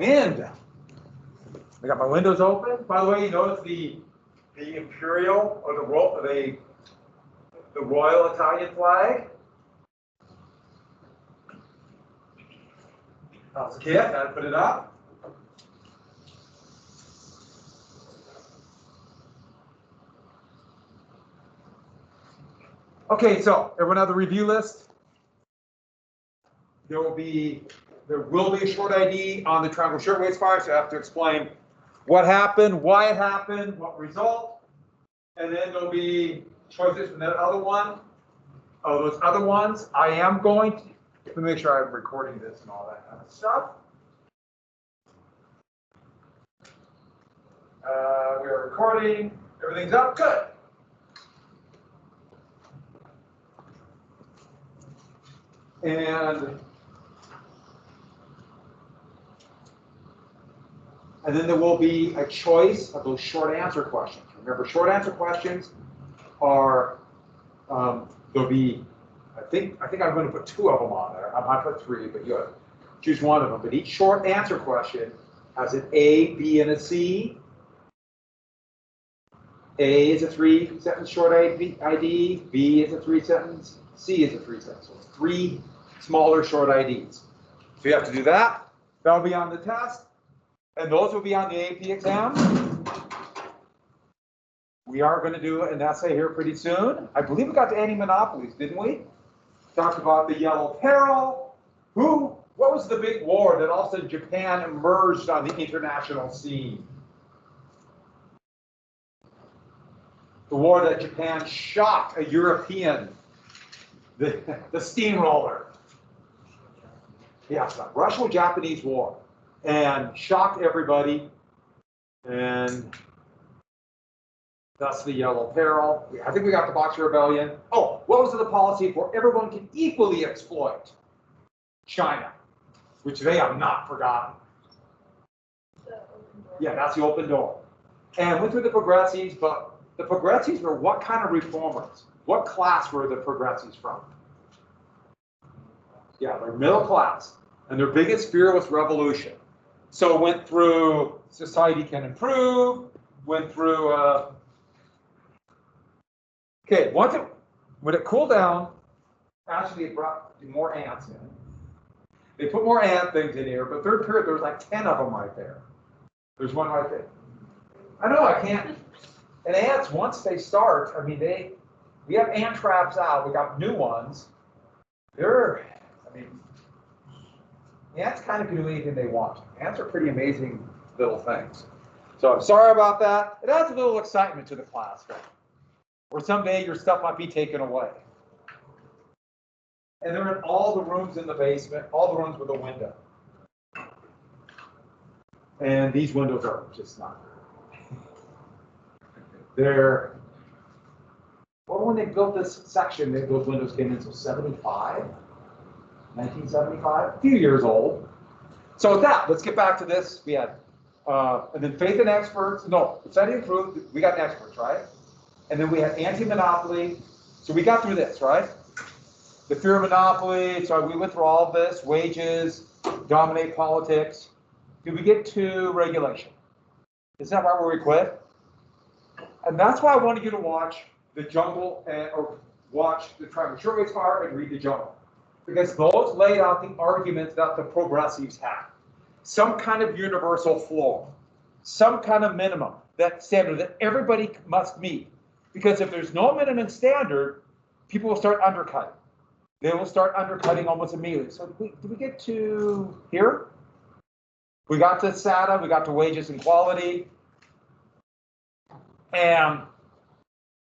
Wind. I got my windows open. By the way, you notice the imperial or the royal Italian flag. That was a kid. Got to put it up. Okay, so everyone have the review list. There will be a short ID on the Triangle Shirtwaist Fire, so I have to explain what happened, why it happened, what result, and then there'll be choices from that other one. Oh, those other ones, I am going to, let me make sure I'm recording this and all that kind of stuff. We are recording, everything's up, good. And then there will be a choice of those short answer questions. Remember, short answer questions are, there'll be, I think I'm going to put 2 of them on there. I might put 3, but you have to choose one of them. But each short answer question has an A, B, and a C. A is a 3-sentence short ID, B is a 3-sentence, C is a 3-sentence. So it's 3 smaller short IDs. So you have to do that. That'll be on the test. And those will be on the AP exam. We are going to do an essay here pretty soon. I believe we got to anti-monopolies, didn't we? Talked about the Yellow Peril. What was the big war that all of a sudden Japan emerged on the international scene? The war that Japan shot a European, the steamroller. Yeah, it's not Russo-Japanese War, and shocked everybody, and that's the Yellow Peril. I think we got the Boxer Rebellion. Oh, what was the policy for everyone can equally exploit China, which they have not forgotten. Yeah, that's the open door. And went through the Progressives, but the Progressives were what kind of reformers? What class were the Progressives from? Yeah, they're middle class. And their biggest fear was revolution. So went through society can improve, went through, okay, when it cooled down, actually it brought more ants in. They put more ant things in here, but third period, there was like 10 of them right there. There's one right there. I know, I can't. And ants, once they start, I mean, we have ant traps out, we got new ones. Ants kind of can do anything they want. Ants are pretty amazing little things. So I'm sorry about that. It adds a little excitement to the class, though. Or someday your stuff might be taken away. And they're in all the rooms in the basement, all the rooms with a window. And these windows are just not good. Well, when they built this section, those windows came in until 1975, a few years old. So with that, let's get back to this. We had, and then faith in experts. No, study and proof, we got experts, right? And then we had anti-monopoly. So we got through this, right? The fear of monopoly. So we went through all of this. Wages, dominate politics. Did we get to regulation? Is that right where we quit? And that's why I wanted you to watch The Jungle or watch the Triangle Shirtwaist Fire and read The Jungle. Because those laid out the arguments that the Progressives had. Some kind of universal floor, some kind of minimum, that standard that everybody must meet. Because if there's no minimum standard, people will start undercutting. They will start undercutting almost immediately. So did we get to here? We got to SATA, we got to wages and quality. And,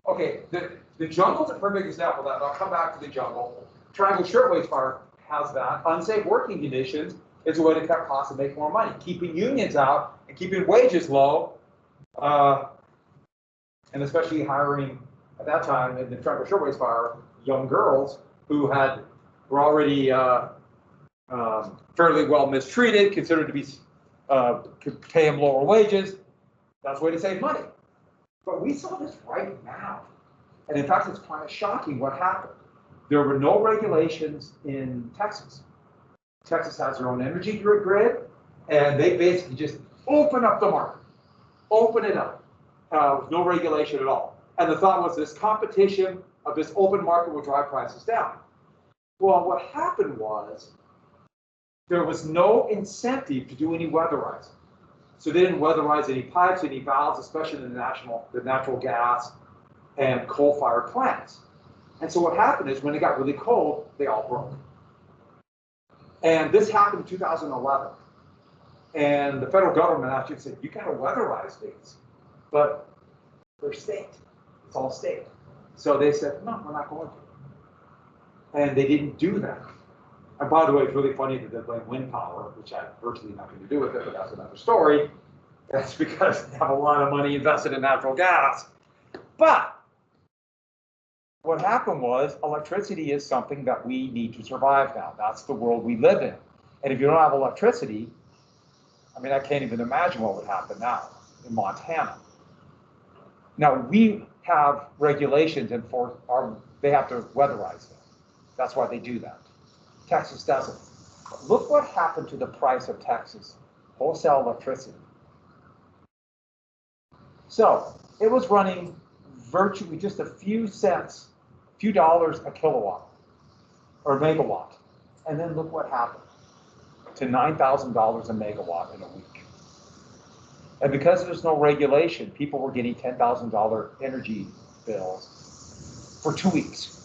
okay, the jungle's a perfect example of that. I'll come back to the jungle. Triangle Shirtwaist Fire has that. Unsafe working conditions is a way to cut costs and make more money. Keeping unions out and keeping wages low, and especially hiring, at that time, in the Triangle Shirtwaist Fire, young girls who were already fairly well mistreated, considered to be, could pay them lower wages. That's a way to save money. But we saw this right now. And in fact, it's kind of shocking what happened. There were no regulations in Texas. Texas has their own energy grid, And they basically just open up the market, open it up, with no regulation at all. And the thought was this competition of this open market will drive prices down. Well, what happened was there was no incentive to do any weatherizing. So they didn't weatherize any pipes, any valves, especially in the natural gas and coal-fired plants. And so what happened is when it got really cold, they all broke. And this happened in 2011. And the federal government actually said, you got to weatherize these. But they're state. It's all state. So they said, no, we're not going to. And they didn't do that. And by the way, it's really funny that they blame wind power, which had virtually nothing to do with it, but that's another story. That's because they have a lot of money invested in natural gas. But what happened was electricity is something that we need to survive now. That's the world we live in. And if you don't have electricity, I mean, I can't even imagine what would happen now in Montana. Now, we have regulations and they have to weatherize them. That's why they do that. Texas doesn't. But look what happened to the price of Texas wholesale electricity. So it was running virtually just a few cents, few dollars a kilowatt or a megawatt. And then look what happened to $9,000 a megawatt in a week. And because there's no regulation, people were getting $10,000 energy bills for 2 weeks.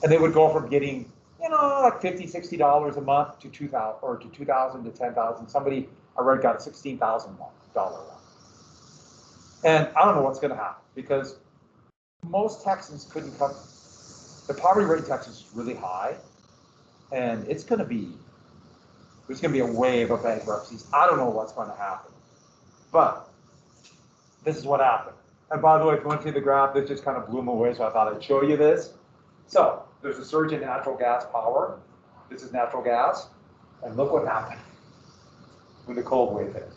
And they would go from getting, like $50, $60 a month to $2,000 or to $2,000 to $10,000. Somebody I read got a $16,000 one. And I don't know what's going to happen because most Texans couldn't come. The poverty rate in Texas is really high, and there's going to be a wave of bankruptcies. I don't know what's going to happen, but this is what happened. And by the way, if you want to see the graph, this just kind of blew me away, so I thought I'd show you this. So there's a surge in natural gas power. This is natural gas, and look what happened when the cold wave hit.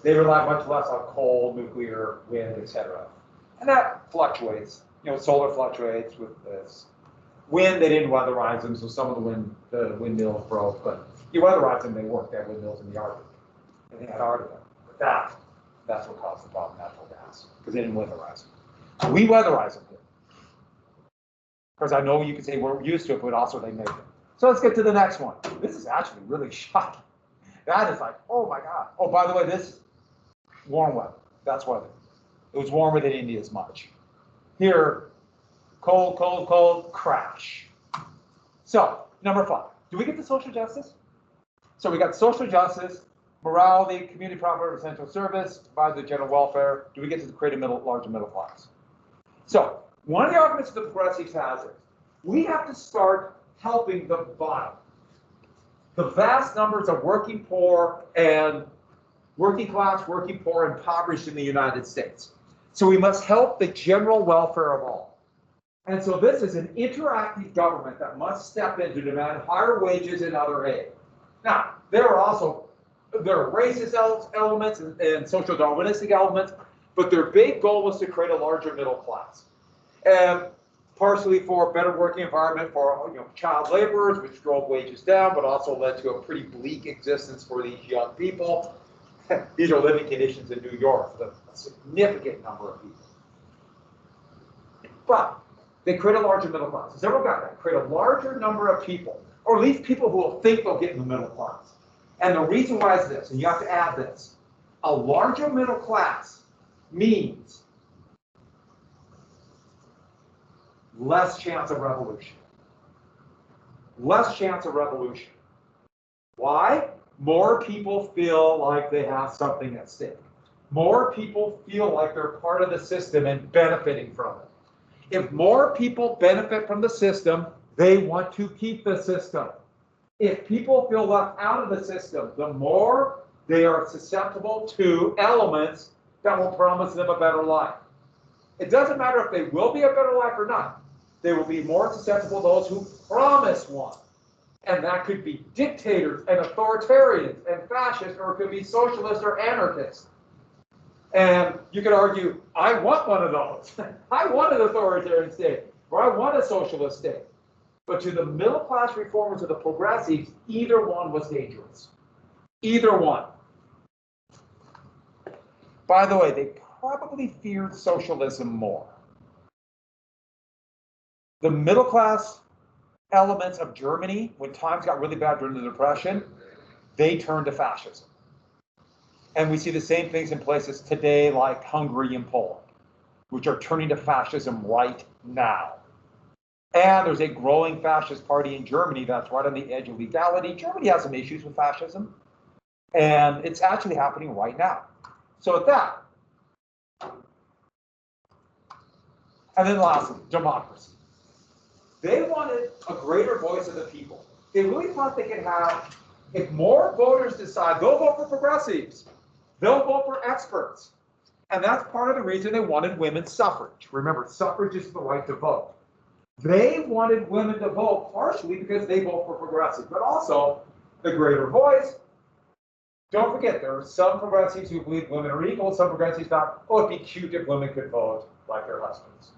They rely much less on coal, nuclear, wind, etc. And that fluctuates. Solar fluctuates with this. Wind, they didn't weatherize them, so some of the windmills broke, but you weatherize them, they work. They have windmills in the Arctic. And they had Arctic. But that's what caused the problem, natural gas, because they didn't weatherize them. So we weatherize them here. Because I know you can say we're used to it, but also they make them. So let's get to the next one. This is actually really shocking. That is like, oh my God. Oh, by the way, this warm weather. That's weather. It was warmer, they didn't need as much. Here, cold, cold, cold, crash. So, number 5. Do we get to social justice? So we got social justice, morality, community profit, essential service, provide the general welfare. Do we get to create a larger middle class? So, one of the arguments the progressives has is we have to start helping the bottom. The vast numbers of working poor and working class, working poor, and impoverished in the United States. So we must help the general welfare of all. And so this is an interactive government that must step in to demand higher wages and other aid. Now, there are racist elements and social Darwinistic elements, but their big goal was to create a larger middle class. And partially for a better working environment for child laborers, which drove wages down, but also led to a pretty bleak existence for these young people. These are living conditions in New York, a significant number of people. But they create a larger middle class. Has everyone got that? Create a larger number of people, or at least people who will think they'll get in the middle class. And the reason why is this, and you have to add this. A larger middle class means less chance of revolution. Less chance of revolution. Why? More people feel like they have something at stake. More people feel like they're part of the system and benefiting from it. If more people benefit from the system, they want to keep the system. If people feel left out of the system, the more they are susceptible to elements that will promise them a better life. It doesn't matter if they will be a better life or not. They will be more susceptible to those who promise one. And that could be dictators and authoritarians and fascists, or it could be socialists or anarchists. And you could argue, I want one of those. I want an authoritarian state, or I want a socialist state. But to the middle class reformers or the progressives, either one was dangerous. Either one. By the way, they probably feared socialism more. The middle class elements of Germany, when times got really bad during the Depression, they turned to fascism. And we see the same things in places today like Hungary and Poland, which are turning to fascism right now. And there's a growing fascist party in Germany that's right on the edge of legality. Germany has some issues with fascism, and it's actually happening right now. So with that, and then lastly, democracy. They wanted a greater voice of the people. They really thought they could have, if more voters decide they'll vote for progressives, they'll vote for experts. And that's part of the reason they wanted women's suffrage. Remember, suffrage is the right to vote. They wanted women to vote partially because they vote for progressives, but also the greater voice. Don't forget, there are some progressives who believe women are equal, some progressives thought, oh, it'd be cute if women could vote like their husbands.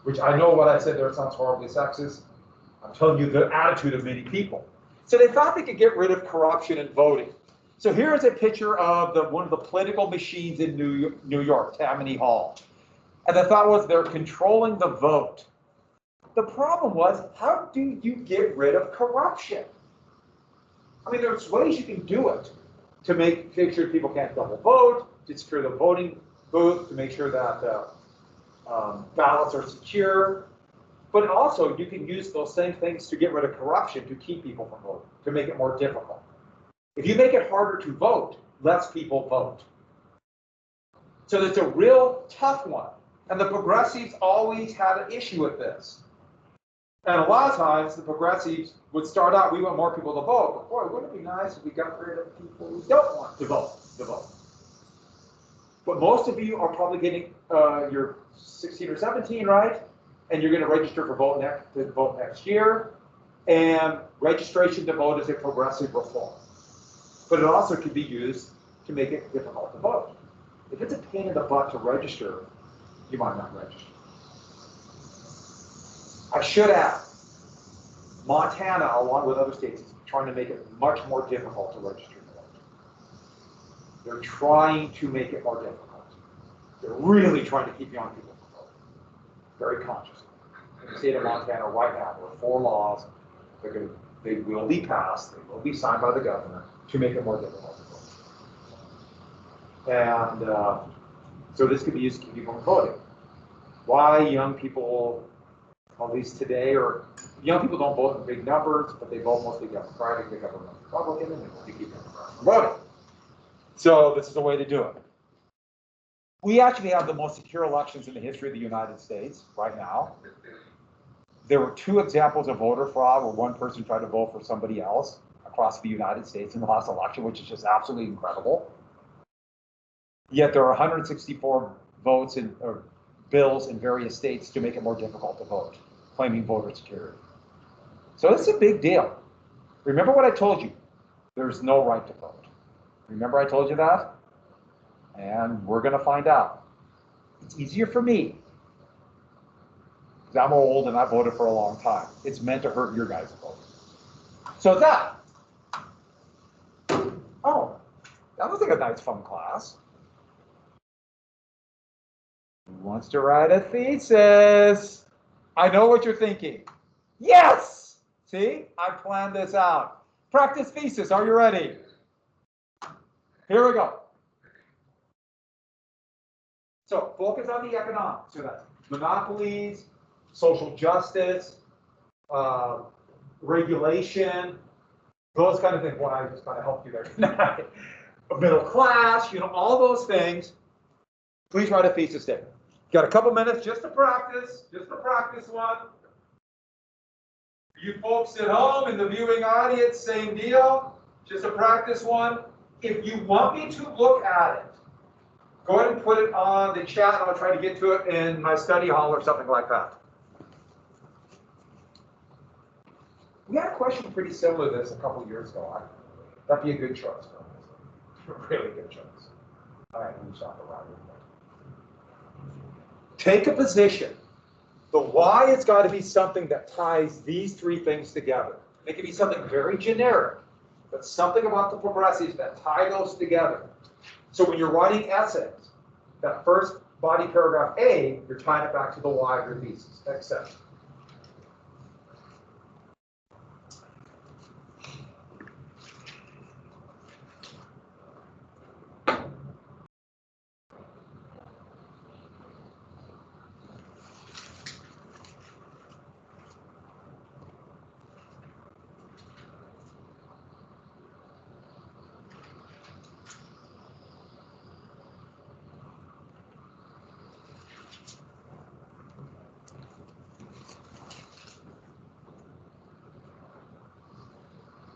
Which I know what I said there sounds horribly sexist. I'm telling you the attitude of many people. So they thought they could get rid of corruption in voting. So here is a picture of one of the political machines in New York, Tammany Hall. And the thought was they're controlling the vote. The problem was, how do you get rid of corruption? I mean, there's ways you can do it to make sure people can't double vote, to secure the voting booth, to make sure that ballots are secure. But also, you can use those same things to get rid of corruption to keep people from voting, to make it more difficult. If you make it harder to vote, less people vote. So it's a real tough one. And the progressives always had an issue with this. And a lot of times, the progressives would start out, we want more people to vote. But boy, wouldn't it be nice if we got rid of people who don't want to vote? But most of you are probably getting, you're 16 or 17, right? And you're going to register for vote next year. And registration to vote is a progressive reform. But it also can be used to make it difficult to vote. If it's a pain in the butt to register, you might not register. I should add, Montana, along with other states, is trying to make it much more difficult to register to vote. They're trying to make it more difficult. They're really trying to keep young people from voting. Very consciously. In the state of Montana right now, there are 4 laws. They will be passed, they will be signed by the governor to make it more difficult to vote. And so this could be used to keep people from voting. Why young people, at least today, or young people don't vote in big numbers, but they vote mostly Democratic, they vote Republican, and they want to keep them from voting. So this is a way to do it. We actually have the most secure elections in the history of the United States right now. There were 2 examples of voter fraud where one person tried to vote for somebody else across the United States in the last election, which is just absolutely incredible. Yet there are 164 votes or bills in various states to make it more difficult to vote, claiming voter security. So it's a big deal. Remember what I told you, there's no right to vote. Remember I told you that? And we're going to find out. It's easier for me, because I'm old and I voted for a long time. It's meant to hurt your guys' vote. So that was like a nice fun class. Who wants to write a thesis? I know what you're thinking. Yes! See, I planned this out. Practice thesis, are you ready? Here we go. So focus on the economics. So that's monopolies, social justice, regulation, those kind of things. Well, I just kind of helped you there tonight. Middle class, all those things. Please write a thesis statement. Got a couple minutes just to practice one. You folks at home in the viewing audience, same deal. Just a practice one. If you want me to look at it, go ahead and put it on the chat. I'll try to get to it in my study hall or something like that. We had a question pretty similar to this a couple years ago. That'd be a good choice. Really good choice. All right, let me stop around here. Take a position. The why has got to be something that ties these 3 things together. It can be something very generic. but something about the progressives that tie those together. So when you're writing essays, that first body paragraph A, you're tying it back to the Y of your thesis, etc.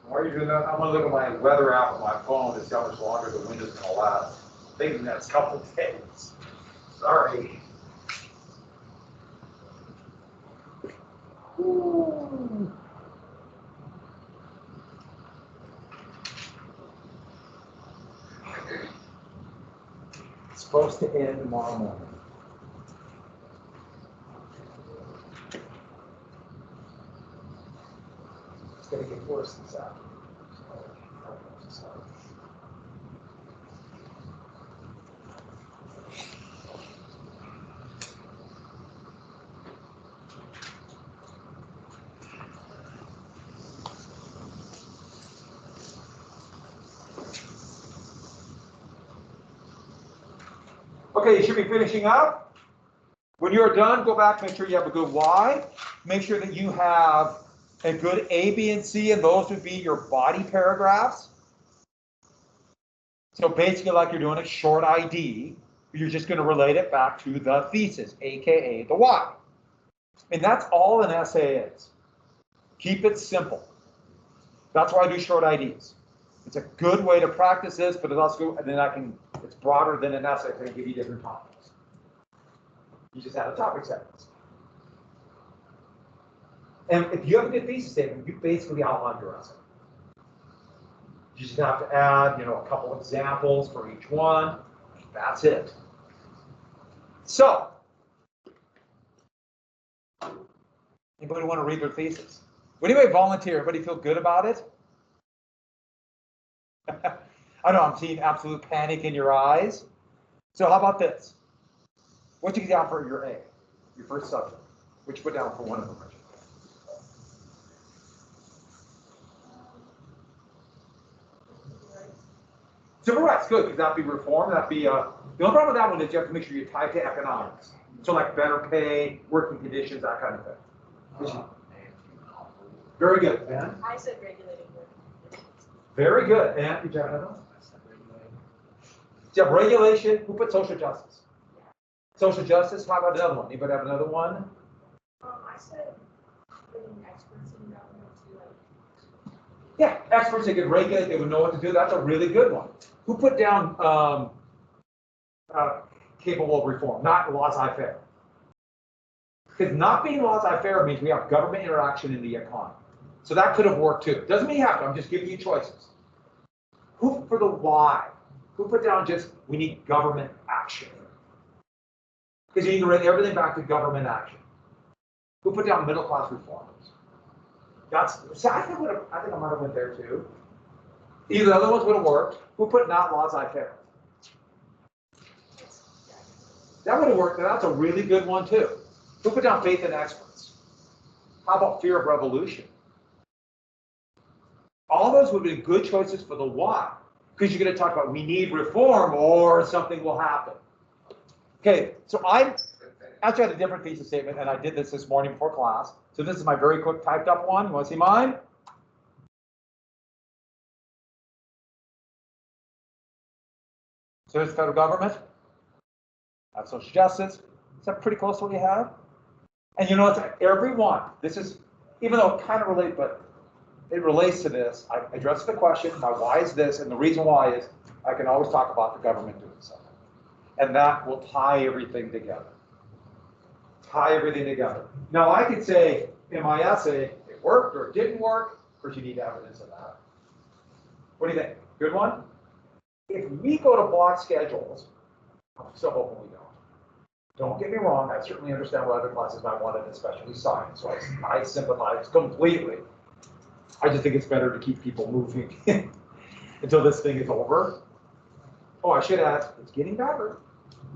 While you're doing that, I'm going to look at my weather app on my phone to see how much longer the wind is going to last. Thinking that's a couple of days. Sorry. Ooh. It's supposed to end tomorrow morning. It's going to get worse this afternoon. Okay, you should be finishing up. When you're done, go back, make sure you have a good Y. Make sure that you have a good A, B, and C, and those would be your body paragraphs. So basically, like you're doing a short ID, you're just going to relate it back to the thesis, aka the Y. And that's all an essay is. Keep it simple. That's why I do short IDs. It's a good way to practice this, but it's also, and then it's broader than an essay. I can give you different topics. You just add a topic sentence. And if you have a good thesis statement, you basically outline your essay. You just have to add, a couple examples for each one. That's it. So, anybody want to read their thesis? Would anybody volunteer? Everybody feel good about it? I know I'm seeing absolute panic in your eyes. So how about this? What you get down for your A, your first subject? What you put down for one of them? Civil rights, good, because that'd be reform. That'd be the only problem with that one is you have to make sure you tie to economics. So like better pay, working conditions, that kind of thing. Very good, Ben. I said regulating working conditions. Very good. And did you have another one? Do you have regulation? Who put social justice? Social justice, how about another one? Anybody have another one? I said bringing experts in government to Yeah, experts, they could regulate, they would know what to do. That's a really good one. Who put down capable of reform, not laissez-faire? Because not being laissez-faire means we have government interaction in the economy. So that could have worked too. Doesn't mean you have to, I'm just giving you choices. Who for the why? Who put down just, we need government action? Because you need to relate everything back to government action. Who put down middle class reformers? So I think I might have went there too. Either the other ones would have worked. Who put not laissez-faire? That would have worked. That's a really good one too. Who put down faith in experts? How about fear of revolution? All those would be good choices for the why. Because you're going to talk about we need reform or something will happen. Okay, so I actually had a different thesis statement, and I did this morning before class. So this is my very quick typed up one. You want to see mine? So there's federal government. That's social justice. Is that pretty close to what you have? And you know, it's every one. This is, even though it kind of relates, but it relates to this. I addressed the question, my why is this, and the reason why is I can always talk about the government doing something. And that will tie everything together. Tie everything together. Now I could say in my essay, it worked or it didn't work, but you need evidence of that. What do you think? Good one? If we go to block schedules, I'm so hoping we don't. Don't get me wrong, I certainly understand what other classes might want, especially science, so I sympathize completely. I just think it's better to keep people moving until this thing is over. Oh, I should add, it's getting better.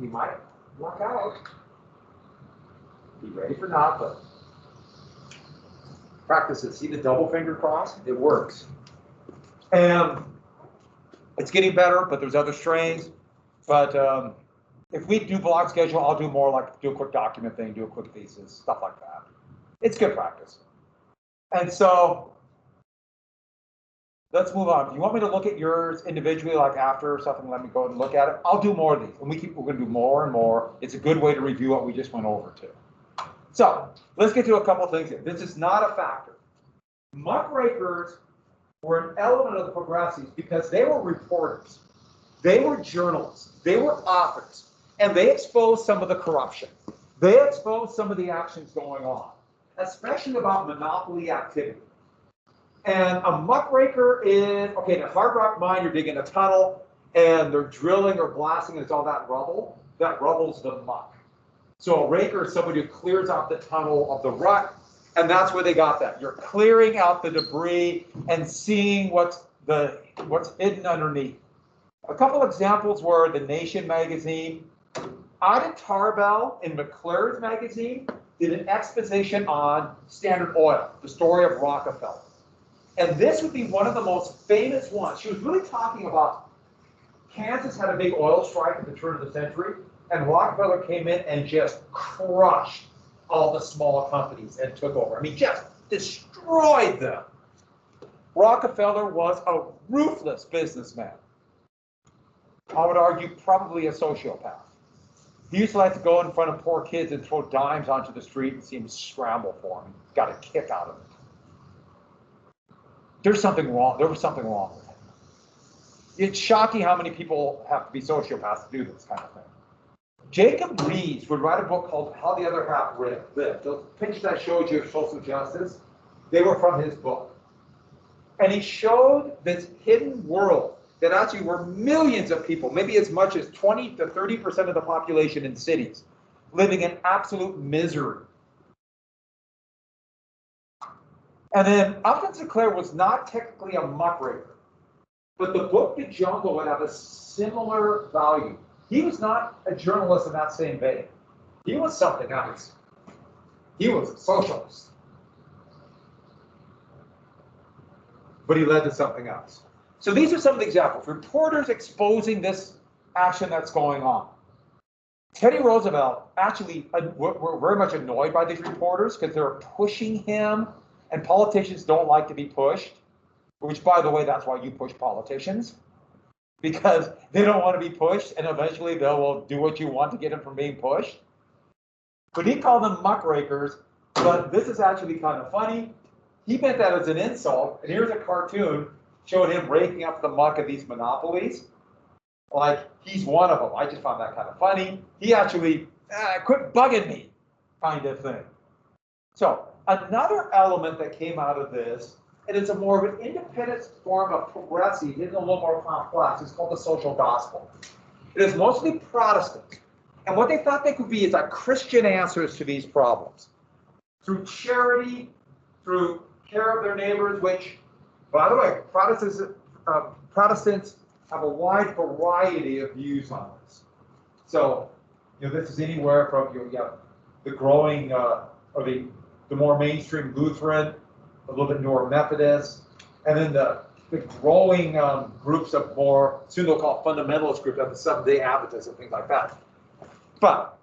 We might work out. Be ready for not, but practice it. See the double finger cross? It works. And it's getting better, but there's other strains. But if we do block schedule, I'll do more like do a quick document thing, do a quick thesis, stuff like that. It's good practice. And so let's move on. If you want me to look at yours individually, like after or something, let me go and look at it. I'll do more of these. And we're going to do more and more. It's a good way to review what we just went over too. So let's get to a couple of things here. This is not a factor. Muckrakers were an element of the progressives because they were reporters. They were journalists. They were authors. And they exposed some of the corruption. They exposed some of the actions going on, especially about monopoly activity. And a muckraker is, okay, in a hard rock mine, you're digging a tunnel, and they're drilling or blasting, and it's all that rubble. That rubble's the muck. So a raker is somebody who clears out the tunnel of the rut, and that's where they got that. You're clearing out the debris and seeing what's hidden underneath. A couple examples were the Nation magazine. Audit Tarbell in McClure's magazine did an exposition on Standard Oil, the story of Rockefeller. And this would be one of the most famous ones. She was really talking about Kansas had a big oil strike at the turn of the century, and Rockefeller came in and just crushed all the small companies and took over. I mean, just destroyed them. Rockefeller was a ruthless businessman. I would argue probably a sociopath. He used to like to go in front of poor kids and throw dimes onto the street and see them scramble for him. Got a kick out of it. There's something wrong. There was something wrong with him. It's shocking how many people have to be sociopaths to do this kind of thing. Jacob Rees would write a book called How the Other Half Lived. Those pictures I showed you of social justice, they were from his book. And he showed this hidden world that actually were millions of people, maybe as much as 20 to 30% of the population in cities, living in absolute misery. And then Upton Sinclair was not technically a muckraker, but the book The Jungle would have a similar value. He was not a journalist in that same vein. He was something else. He was a socialist. But he led to something else. So these are some of the examples. Reporters exposing this action that's going on. Teddy Roosevelt actually were very much annoyed by these reporters because they're pushing him, and politicians don't like to be pushed, which, by the way, that's why you push politicians, because they don't want to be pushed, and eventually they will do what you want to get them from being pushed. But he called them muckrakers, but this is actually kind of funny. He meant that as an insult, and here's a cartoon showing him raking up the muck of these monopolies. Like, he's one of them. I just found that kind of funny. He actually, quit bugging me, kind of thing. So another element that came out of this, and it's a more of an independent form of progressive, it's a little more complex. It's called the social gospel. It is mostly Protestant. And what they thought they could be is like Christian answers to these problems. Through charity, through care of their neighbors, which, by the way, Protestants have a wide variety of views on this. So, this is anywhere from you have the growing or the more mainstream Lutheran, a little bit more Methodist, and then the growing groups of more, soon they'll call fundamentalist groups, like the Seventh-day Adventists and things like that. But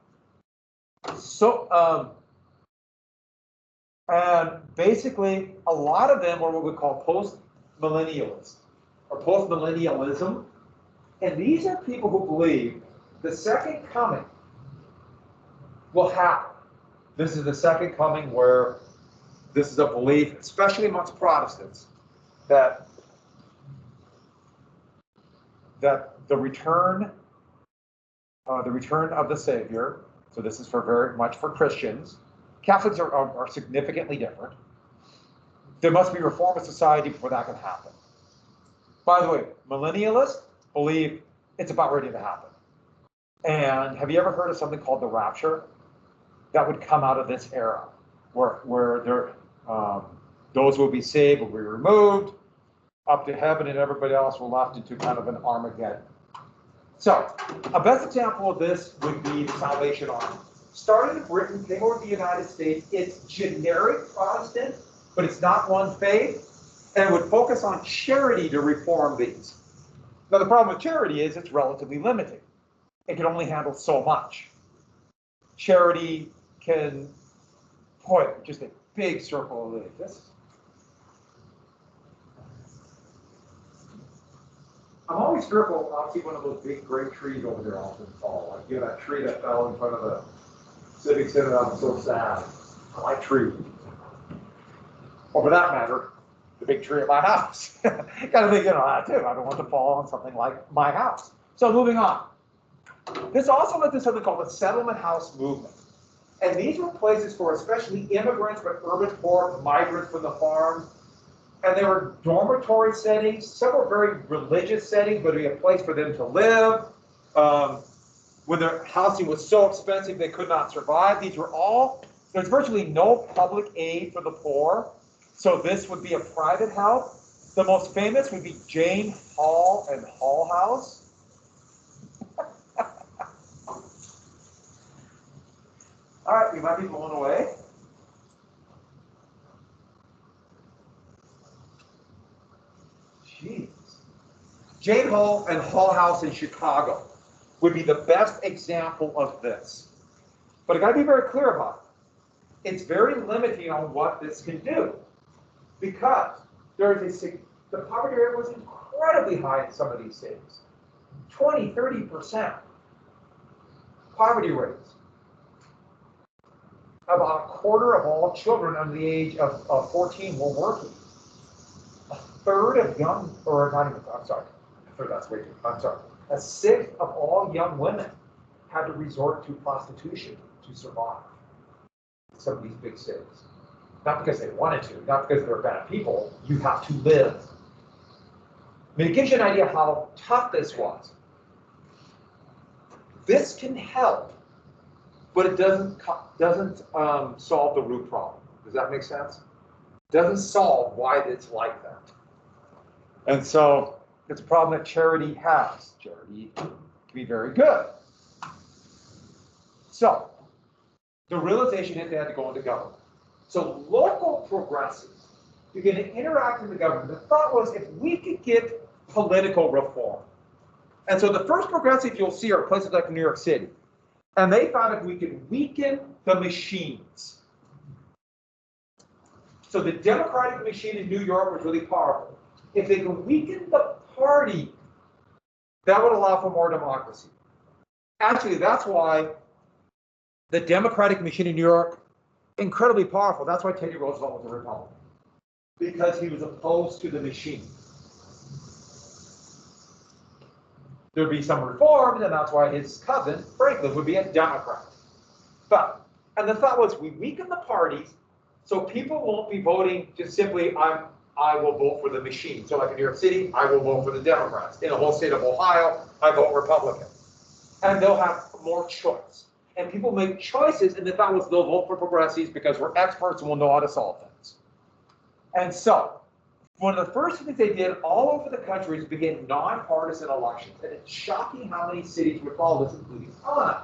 so and basically, a lot of them are what we call post-millennialists or post-millennialism. And these are people who believe the second coming will happen. This is the second coming where this is a belief, especially amongst Protestants, that the return of the Savior, so this is for very much for Christians. Catholics are significantly different. There must be a reform of society before that can happen. By the way, millennialists believe it's about ready to happen. And have you ever heard of something called the rapture? That would come out of this era, where Those will be saved, will be removed up to heaven, and everybody else will left into kind of an Armageddon. So, a best example of this would be the Salvation Army. Started in Britain, came over to the United States. It's generic Protestant, but it's not one faith, and would focus on charity to reform these. Now, the problem with charity is it's relatively limited. It can only handle so much. Charity can put just a big circle like this. I'm always fearful I'll see one of those big great trees over there often fall. Like, you know, that tree that fell in front of the Civic Center. I'm so sad. I like trees. Or for that matter, the big tree at my house. Gotta think, you know, that too. I don't want to fall on something like my house. So moving on. This also led to something called the settlement house movement. And these were places for especially immigrants, but urban poor, migrants from the farm. And they were dormitory settings. Some were very religious settings, but it'd be a place for them to live. When their housing was so expensive they could not survive. These were all, there's virtually no public aid for the poor. So this would be a private help. The most famous would be Jane Hall and Hull House. All right, you might be blown away. Jeez. Jane Hall and Hull House in Chicago would be the best example of this. But I got to be very clear about it. It's very limiting on what this can do, because the poverty rate was incredibly high in some of these cities. 20, 30% poverty rates. About a quarter of all children under the age of 14 were working. A third of young, or not even, I'm sorry, a third, that's way too, I'm sorry. A sixth of all young women had to resort to prostitution to survive in some of these big cities. Not because they wanted to, not because they're bad people, you have to live. I mean, it gives you an idea how tough this was. This can help, but it doesn't solve the root problem. Does that make sense? It doesn't solve why it's like that. And so it's a problem that charity has. Charity can be very good. So the realization is they had to go into government. So local progressives began to interact with the government. The thought was, if we could get political reform. And so the first progressives you'll see are places like New York City. And they found if we could weaken the machines. So the Democratic machine in New York was really powerful. If they could weaken the party, that would allow for more democracy. Actually, that's why the Democratic machine in New York, incredibly powerful. That's why Teddy Roosevelt was a Republican, because he was opposed to the machine. There'd be some reforms, and that's why his cousin, Franklin, would be a Democrat. And the thought was, we weaken the parties, so people won't be voting just simply, I will vote for the machine. So like in New York City, I will vote for the Democrats. In the whole state of Ohio, I vote Republican. And they'll have more choice. And people make choices, and the thought was they'll vote for progressives because we're experts and we'll know how to solve things. And so, one of the first things they did all over the country is begin nonpartisan elections. And it's shocking how many cities would follow this, including Helena.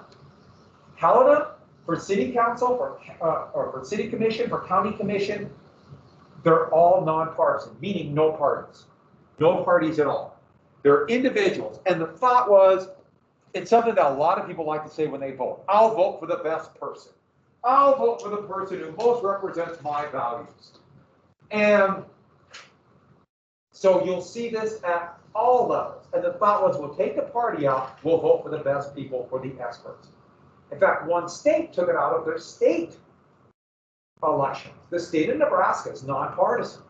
Helena, for city council, or for city commission, for county commission, they're all nonpartisan, meaning no parties. No parties at all. They're individuals. And the thought was, it's something that a lot of people like to say when they vote. I'll vote for the best person. I'll vote for the person who most represents my values. And so you'll see this at all levels. And the thought was, we'll take the party out, we'll vote for the best people, for the experts. In fact, one state took it out of their state elections. The state of Nebraska is nonpartisan.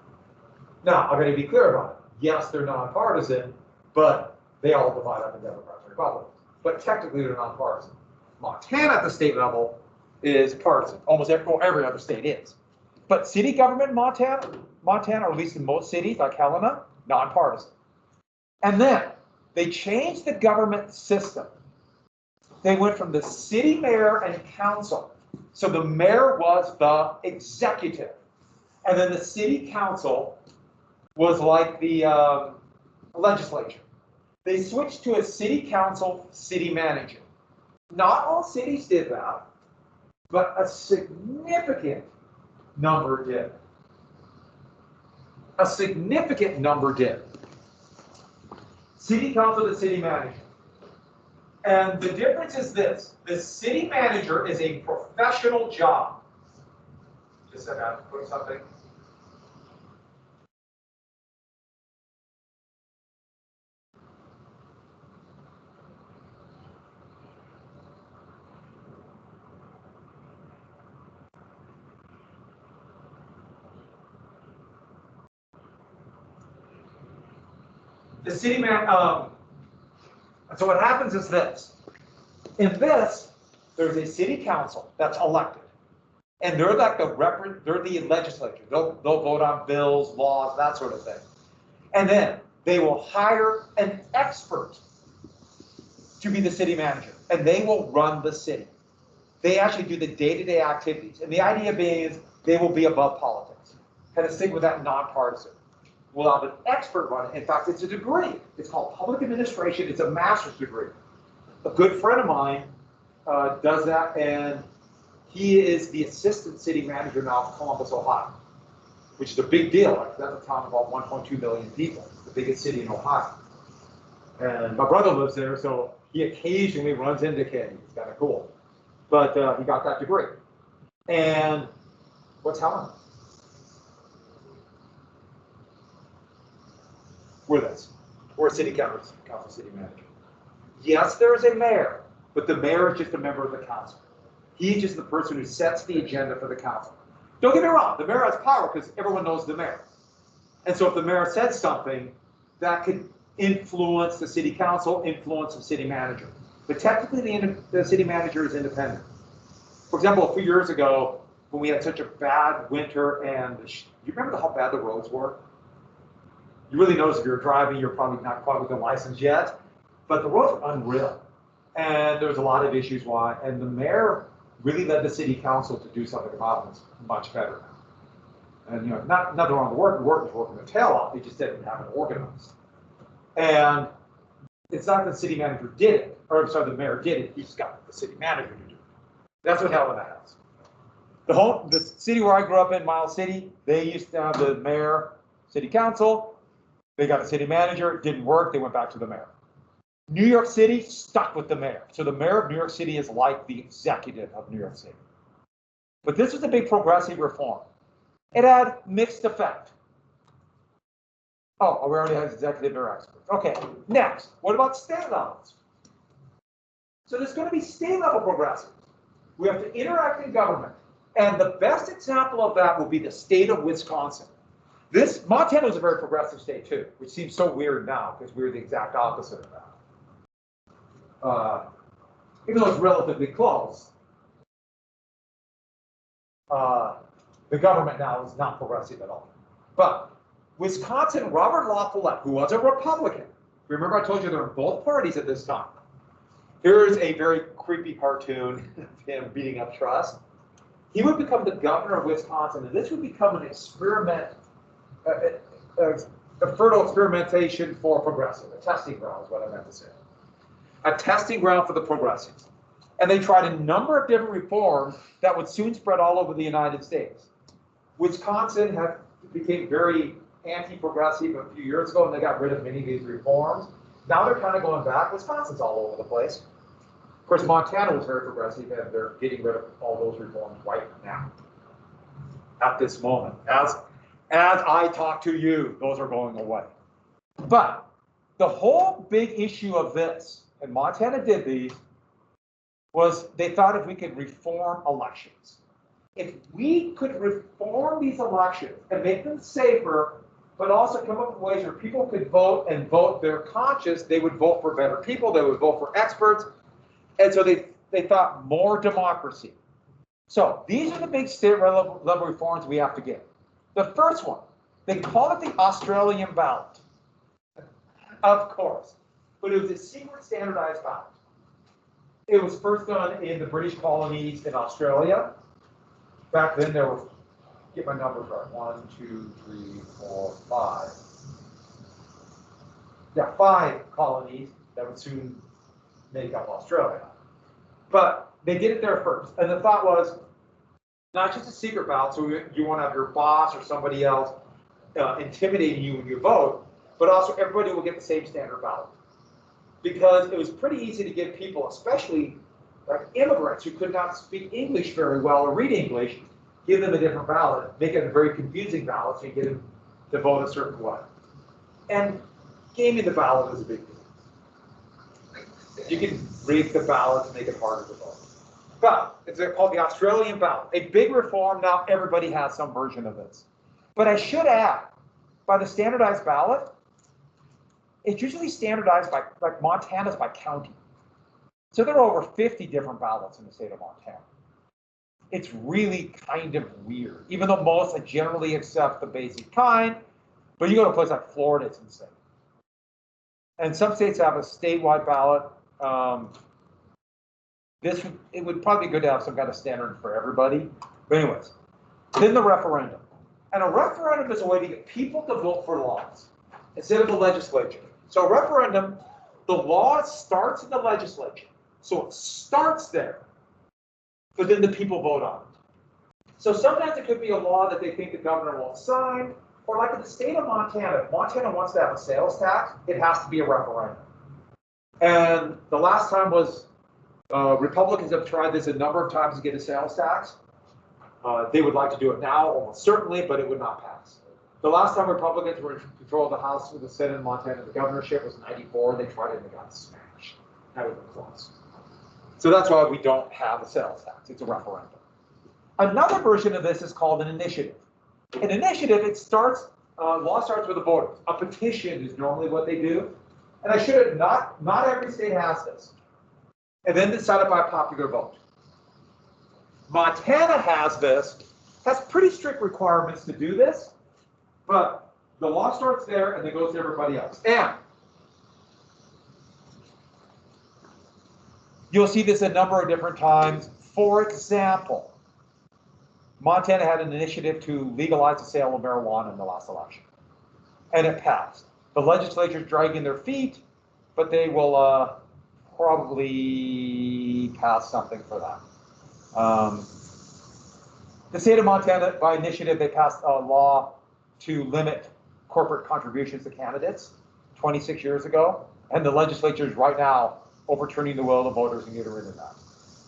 Now, I'm going to be clear about it. Yes, they're nonpartisan, but they all divide up in Democrats and Republicans. But technically, they're nonpartisan. Montana at the state level is partisan. Almost every other state is. But city government in Montana, or at least in most cities like Helena, nonpartisan. And then they changed the government system. They went from the city mayor and council. So the mayor was the executive. And then the city council was like the legislature. They switched to a city council, city manager. Not all cities did that, but a significant number did. A significant number did. City council to city manager. And the difference is this: the city manager is a professional job. Just said that, put something. The city man, so what happens is this. In this, there's a city council that's elected. And they're like they're the legislature. They'll vote on bills, laws, that sort of thing. And then they will hire an expert to be the city manager, and they will run the city. They actually do the day-to-day activities. And the idea being is they will be above politics. Kind of stick with that nonpartisan. We'll have an expert run it. In fact, it's a degree. It's called public administration. It's a master's degree. A good friend of mine does that, and he is the assistant city manager now of Columbus, Ohio, which is a big deal. That's a town of about 1.2 million people, the biggest city in Ohio. And my brother lives there, so he occasionally runs into Kenny. It's kind of cool. But he got that degree. And what's Helen? We're this. We're a city council city manager. Yes, there is a mayor, but the mayor is just a member of the council. He's just the person who sets the agenda for the council. Don't get me wrong, the mayor has power because everyone knows the mayor. And so if the mayor said something, that could influence the city council, influence the city manager. But technically the city manager is independent. For example, a few years ago, when we had such a bad winter and you remember how bad the roads were? You really notice if you're driving, you're probably not quite with a license yet, but the roads were unreal. And there's a lot of issues why, and the mayor really led the city council to do something about it. It's much better now. And nothing wrong with the work was working their tail off, they just didn't have it organized. And it's not that the city manager did it, or I'm sorry, the mayor did it, he just got the city manager to do it. That's what Helena has. The city where I grew up in, Miles City, they used to have the mayor, city council, they got a city manager, it didn't work, they went back to the mayor. New York City stuck with the mayor. So the mayor of New York City is like the executive of New York City. But this was a big progressive reform. It had mixed effect. Oh, we already have executive or experts. Okay, next, what about state levels? So there's going to be state level progressives. We have to interact in government. And the best example of that will be the state of Wisconsin. Montana is a very progressive state too, which seems so weird now because we're the exact opposite of that. Even though it's relatively close, the government now is not progressive at all. But Wisconsin, Robert La Follette, who was a Republican, remember I told you there were both parties at this time. Here's a very creepy cartoon of him beating up Truss. He would become the governor of Wisconsin, and this would become an experiment, a fertile experimentation for progressive, a testing ground is what I meant to say. A testing ground for the progressives. And they tried a number of different reforms that would soon spread all over the United States. Wisconsin became very anti-progressive a few years ago, and they got rid of many of these reforms. Now they're kind of going back. Wisconsin's all over the place. Of course, Montana was very progressive, and they're getting rid of all those reforms right now. At this moment. As I talk to you, those are going away. But the whole big issue of this, and Montana did these, was they thought if we could reform elections. If we could reform these elections and make them safer, but also come up with ways where people could vote and vote their conscience, they would vote for better people, they would vote for experts. And so they thought more democracy. So these are the big state level reforms we have to get. The first one, they call it the Australian ballot. Of course, but it was a secret standardized ballot. It was first done in the British colonies in Australia. Back then there were get my numbers right. 1, 2, 3, 4, 5. Yeah, 5 colonies that would soon make up Australia. But they did it there first. And the thought was not just a secret ballot, so you want to have your boss or somebody else intimidating you when you vote, but also everybody will get the same standard ballot. Because it was pretty easy to get people, especially like immigrants who could not speak English very well or read English, give them a different ballot, make it a very confusing ballot so you get them to vote a certain way. And gaming the ballot is a big deal. You can rig the ballot to make it harder to vote. But it's called the Australian ballot. A big reform. Now everybody has some version of this. But I should add, by the standardized ballot, it's usually standardized by, like Montana's by county. So there are over 50 different ballots in the state of Montana. It's really kind of weird, even though most generally accept the basic kind. But you go to a place like Florida, it's insane. And some states have a statewide ballot. It would probably be good to have some kind of standard for everybody. But anyways, then the referendum. And a referendum is a way to get people to vote for laws instead of the legislature. So a referendum, the law starts in the legislature. So it starts there, but then the people vote on it. So sometimes it could be a law that they think the governor won't sign, or like in the state of Montana, if Montana wants to have a sales tax, it has to be a referendum. And the last time was, Republicans have tried this a number of times to get a sales tax. They would like to do it now, almost certainly, but it would not pass. The last time Republicans were in control of the House with the Senate in Montana, the governorship was 94. They tried it and they got smashed. That would have been close. So that's why we don't have a sales tax. It's a referendum. Another version of this is called an initiative. An initiative, law starts with the voters. A petition is normally what they do. And I should have, not every state has this. And then decided by popular vote. Montana has this, has pretty strict requirements to do this, but the law starts there and then goes to everybody else. And you'll see this a number of different times. For example, Montana had an initiative to legalize the sale of marijuana in the last election, and it passed. The legislature's dragging their feet, but they will probably pass something for that. The state of Montana, by initiative, they passed a law to limit corporate contributions to candidates 26 years ago, and the legislature is right now overturning the will of the voters and getting rid of that.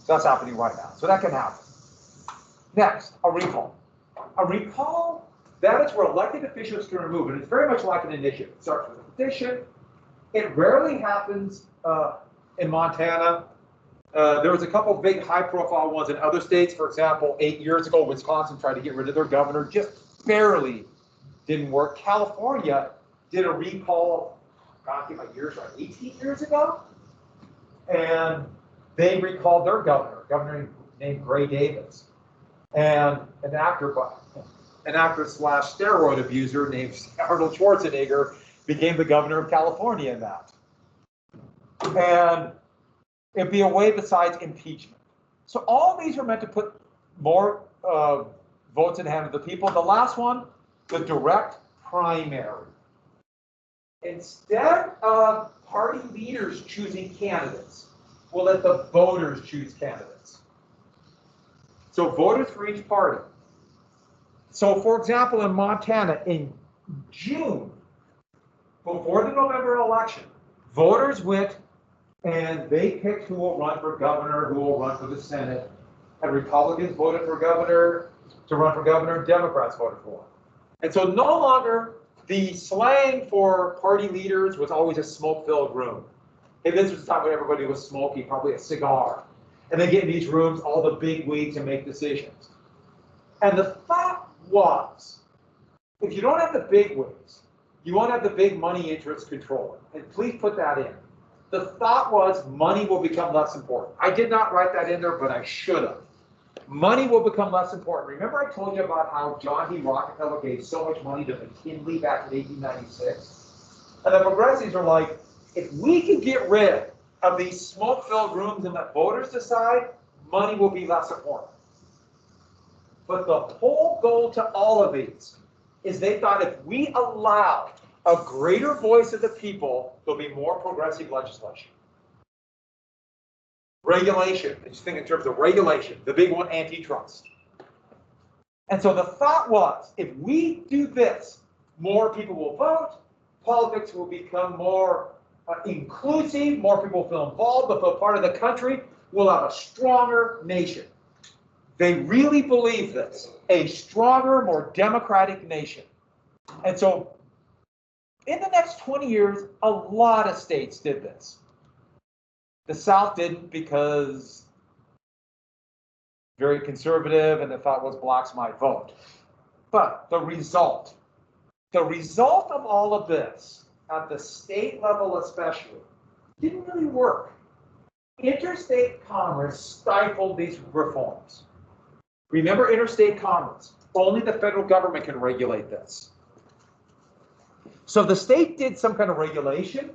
So that's happening right now. So that can happen. Next, a recall. A recall, that is where elected officials can remove it. It's very much like an initiative. It starts with a petition. It rarely happens in Montana. There was a couple big high-profile ones in other states. For example, 8 years ago, Wisconsin tried to get rid of their governor. Just barely didn't work. California did a recall, God, get my years right, 18 years ago. And they recalled their governor named Gray Davis. And an actor slash steroid abuser named Arnold Schwarzenegger became the governor of California in that. And it'd be a way besides impeachment. So all these are meant to put more votes in the hand of the people. The last one, the direct primary. Instead of party leaders choosing candidates, we'll let the voters choose candidates. So voters for each party. So for example, in Montana, in June, before the November election, voters went and they picked who will run for governor, who will run for the Senate. And Republicans voted for governor, to run for governor, Democrats voted for one. And so no longer the slang for party leaders was always a smoke-filled room. Hey, this was the time when everybody was smoking, probably a cigar. And they get in these rooms, all the big wigs, and make decisions. And the thought was, if you don't have the big wigs, you won't have the big money interests controlling. And please put that in. The thought was money will become less important. I did not write that in there, but I should have. Money will become less important. Remember I told you about how John D. Rockefeller gave so much money to McKinley back in 1896? And the progressives are like, if we can get rid of these smoke-filled rooms and let voters decide, money will be less important. But the whole goal to all of these is they thought if we allow a greater voice of the people, there'll be more progressive legislation. Regulation, just think in terms of regulation, the big one, antitrust. And so the thought was, if we do this, more people will vote, politics will become more inclusive, more people feel involved, they'll feel part of the country, we'll have a stronger nation. They really believe this, a stronger, more democratic nation. And so in the next 20 years, a lot of states did this. The South didn't because very conservative and the thought was blacks might vote. But the result of all of this, at the state level especially, didn't really work. Interstate commerce stifled these reforms. Remember interstate commerce, only the federal government can regulate this. So if the state did some kind of regulation,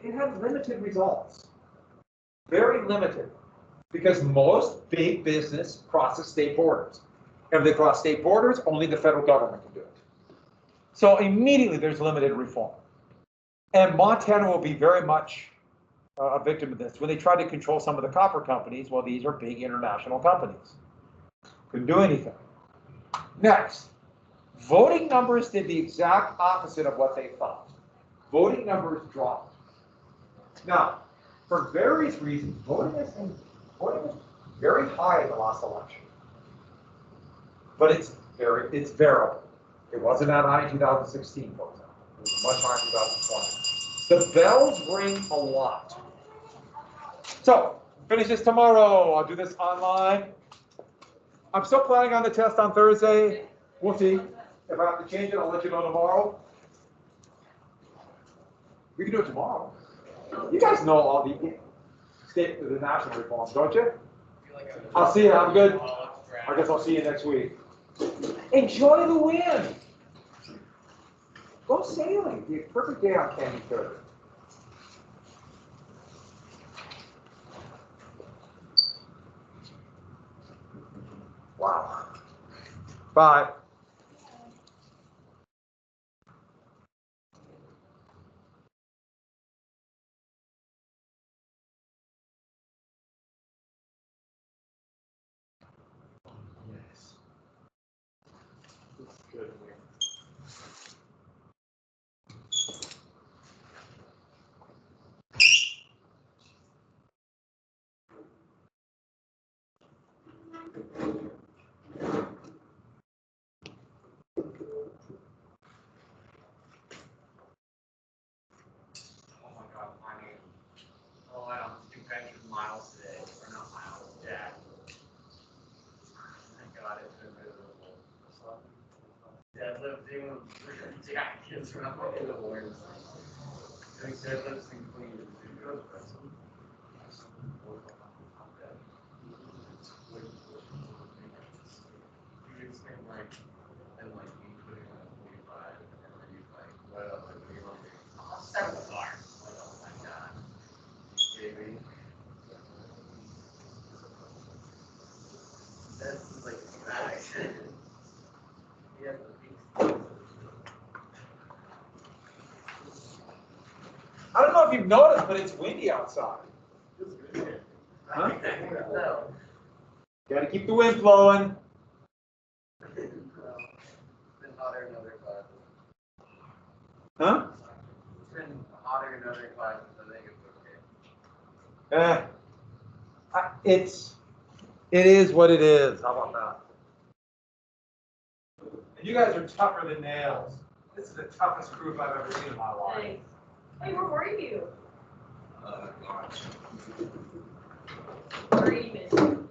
it had limited results. Very limited. Because most big business crosses state borders. And if they cross state borders, only the federal government can do it. So immediately there's limited reform. And Montana will be very much a victim of this. When they tried to control some of the copper companies, well, these are big international companies. Couldn't do anything. Next, voting numbers did the exact opposite of what they thought. Voting numbers dropped. Now, for various reasons, voting was very high in the last election. But it's variable. It wasn't that high in 2016, for example. It was much higher in 2020. The bells ring a lot. So, finish this tomorrow. I'll do this online. I'm still planning on the test on Thursday. We'll see. If I have to change it, I'll let you know tomorrow. We can do it tomorrow. You guys know all the national reforms, don't you? I'll see you. I'm good. I guess I'll see you next week. Enjoy the wind. Go sailing. Be a perfect day on Candy Third. Wow. Bye. Yes. It's good. Miles today, or not miles, Jack. Thank God it's been miserable. Deadlifting, Jack gets around in the morning. Doing deadlifts and clean. You can spend like, and like you putting on 45, and then you like, what up, like, you want to 7 bars. Like, oh my God. Baby. That's like dramatic. Yeah, I don't know if you've noticed, but it's windy outside. Huh? No. Got to keep the wind blowing. It's been hotter in other classes. Huh? It's been hotter in other classes. I think it's okay. It is what it is. How about that? And you guys are tougher than nails. This is the toughest group I've ever seen in my life. Thanks. Hey, where were you? Gosh. Where are you missing?